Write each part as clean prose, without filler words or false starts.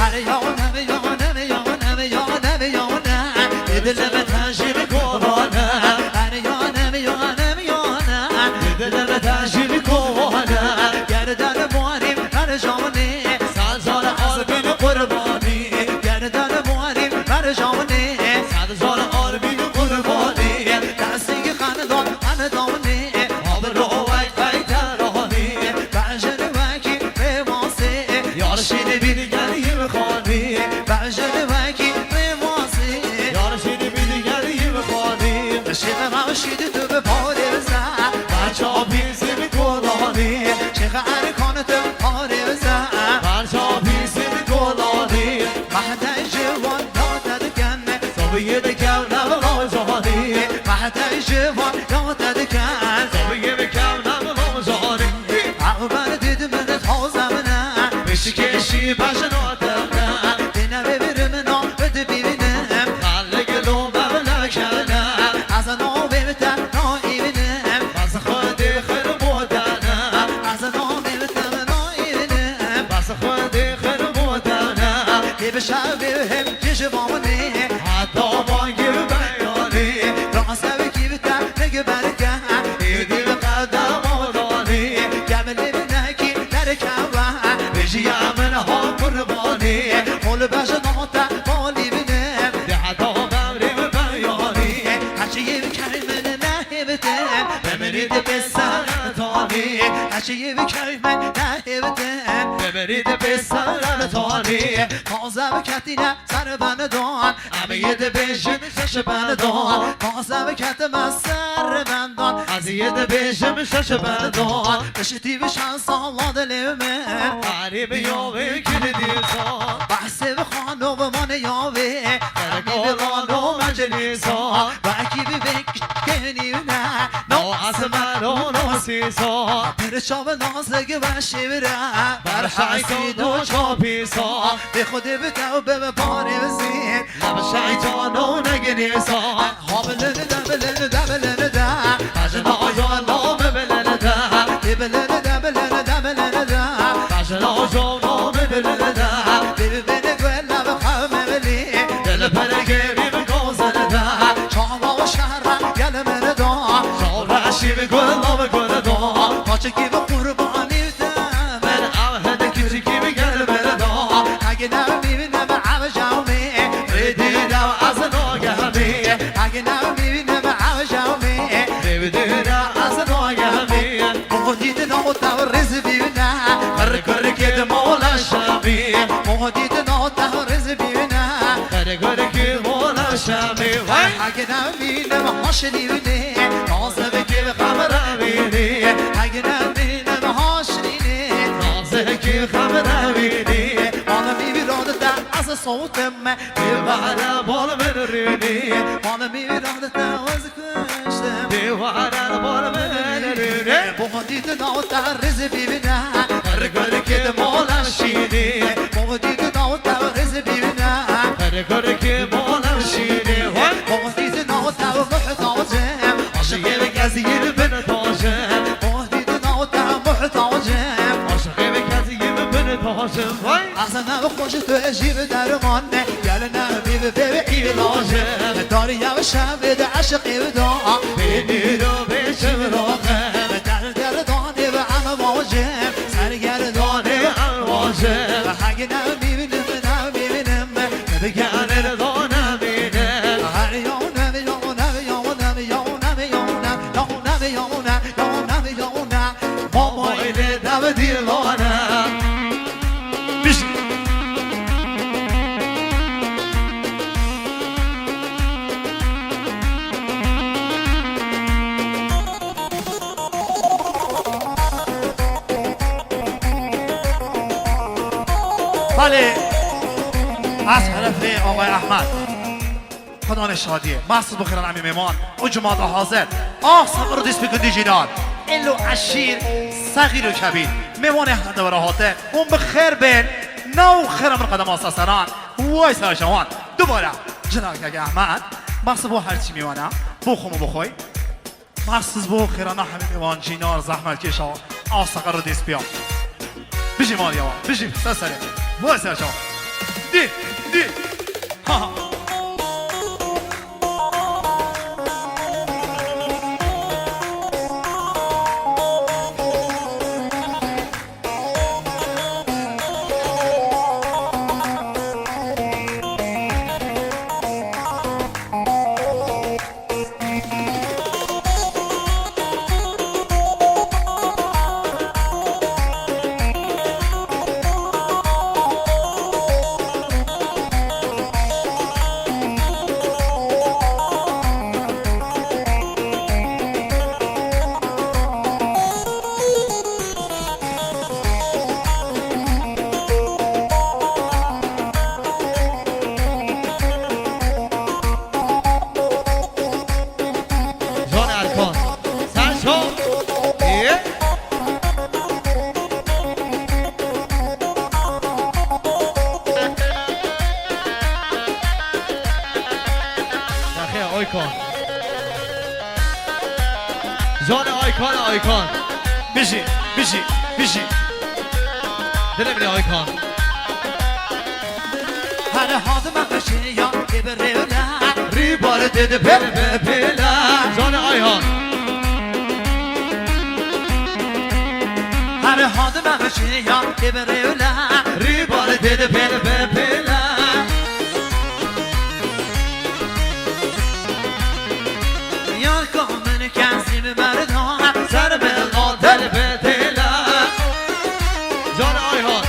هر یانم یانم یانم یانم یانم دلم تنشیب کوانه هر یانم یانم یانم دلم تنشیب کوانه گردن باریم هر جانه سازال آربین قربانی گردن باریم هر جانه سازال آربین قربانی دستی خاندان خاندانه آب رو وقت بیترانی بنجر وکی رماسه یارشین بیدگریم خانی بنجر وکی رماسه یارشین بیدگریم خانی شیخ ماشید تو به پاره بزن بچه ها بیزی میکنانی شیخ ارکان تو پاره بزن بچه ها بیزی میکنانی مهده جوان یادت کنه صبیه دکم نبلا جانی مهده جوان یادت کن صبیه بکم نبلا جانی اول دیدم من تازم نه بشی کشی پشناتم نه دینه ببرم نا بده ببینم خاله گلو ببلا کنم از نابیمتم نایبینم بس خودی خیر بودنم از نابیمتم نایبینم بس خودی خیر بودنم که بشویم که جوانه حتی بانگی بیانی راست بکی بتم نگه برگم ایدی به قدم آدانی گمله بنکی درکم بجی امن ها قربانی قول بجناتا بالی بینم دهتا بمری به بیانی هرچی یه بکری من نهیبتم بمرید به سرطانی هرچی یه بکری من نهیبتم بمرید به سرطانی تازه بکتینه سر بندان امیده بشم شش بندان تازه بکتم سر بندان از یه بشم شش بندان بشتی بشن سالا دلمه غریب یاوه کلی دیرسان بحثه به خانم من یاوه غریب لانو مجلیسان بکی ببک کنیونه نو از مرون و سیسان پرشاب نازگه و شیوره بر حیثی دو چاپیسان به خود بتو به پاره بزین لب شیطانو نگنیسان حاملن دبلن دبلن دب بجن آیان نام بلن دب بلن دبلن دبلن دب بجن آیان نام بلن دب بیبی بینه گولا بخوام بلی دل پرگیری بگازن دب چاما و شهر گل من دب شاورشی بگولا بگولا دب پاچه کی به قربانی دب من اوهده کسی کی بگل من دب اگه نمیبینم عوجامی ریدیدم از ناگهمی اگه نمیبینم عوجامی ریدیدم از ناگهمی مهدید نوتا رز بیونه هر کار که مولا شمی مهدید نوتا رز بیونه هر کار که مولا شمی اگه نمیبینم هاش نیونه تازه بگیر خبر بینی اگه نمیبینم هاش نینه تازه بگیر خبر بینی مالا میبیراد در از صوتم بیواره بال من رینی مالا میبیراد در از کشتم بیواره بال من رینی مهدید نوتا رز بیونه هر کار که مولا شینی مهدید نوتا رز بیونه هر کار که مولا شینی مهدید نوتا محتاجم عاشقی بگزیر بن تاجم مهدید نوتا محتاجم عاشقی بگزیر بن تاجم اصلا خوش تو عجیب درمانه گل نمی به ایلاجم داری یه شب ده عشقی بدا بینی رو بشم راقم در گردانه و امواجم سرگردانه امواجم اگه نمیبینم نمیبینم بگن رضا نبینم هر یانم یانم یانم یانم یانم یانم یانم یانم مامای دم دیوانم بیشی بله از طرف آقای احمد خدا نشادیه محصول بخیران عمی میمان و جماعت حاضر صبر و دیست بکن دیجینان ایلو عشیر صغیر و کبیر میمان احمد و راحته اون بخیر بین نو خیرم قدم آساسران وای سر شوان دوباره جناب که احمد محصول با هرچی میمانه بخوم و بخوی محصول با خیران همه میمان جینار زحمت کشا صغیر و دیست بیام بجی مالیا بجی سسره وای سر شوان دی دی ها جان آیکان آیکان بیشی بیشی بیشی دلم بینه آیکان هر حاضر من بشه یا که بره ری باره دیده پله پله جان آیهان هر حاضر من بشه یا که بره ری باره دیده پله پله یار کامن کسی به مردان سر به قاتل به دله جان آیهان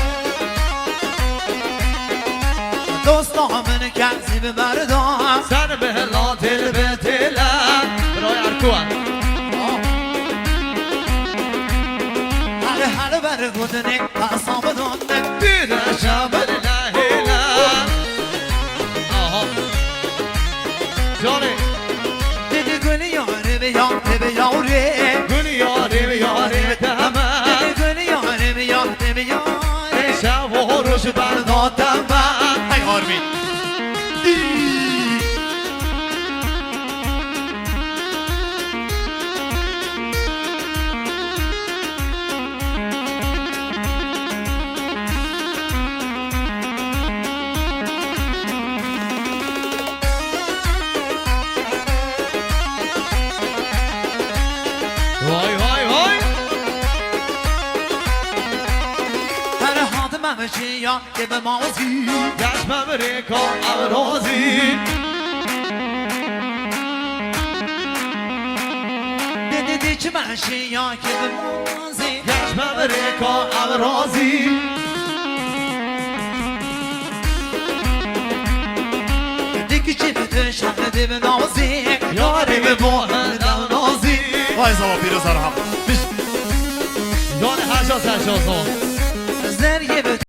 دوستان من کسی به مردان سر به قاتل به دله برای ارکوان هر بر گودنی اصاب دانه دیده شبر لحیله آها جانه گلی یاره به یاره به یاره گلی یاره به یاره به دمه گلی یاره به یاره به یاره شب و روش بردادم های آرمین یا که به مازی دشمم ریکا امرازی دیدی که منشی یا که به مازی دشمم ریکا امرازی دیدی که به تو شهده به نازی یاری به باهدم نازی وای زبا پیروز هم یان هشا سرشازان